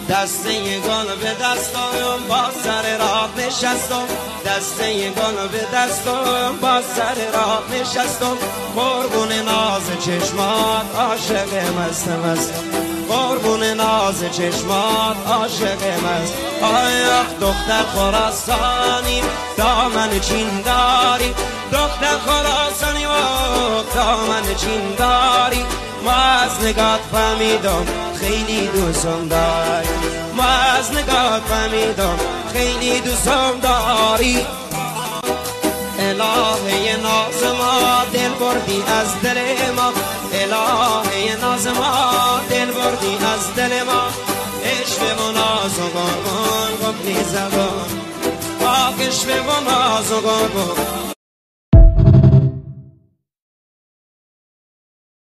دسته گل به دستم با سر راه نشستم، دسته گل به دستم با سر راه نشستم. قربون ناز چشمات عاشق مست مست، قربون ناز چشمات عاشق مست. آیا دختر خراسانی دامن چین داری، دختر خراسانی و دامن چین داری. ما از نگات فهمیدم خیلی دوستم داری، ما از نگات فهمیدم خیلی دوستم داری. الهه ناز ما دل بردی از دل ما، الهه ناز ما دل بردی از دل ما. عشق و ناز و قربان قبلی زبان، عشق و ناز و قربان.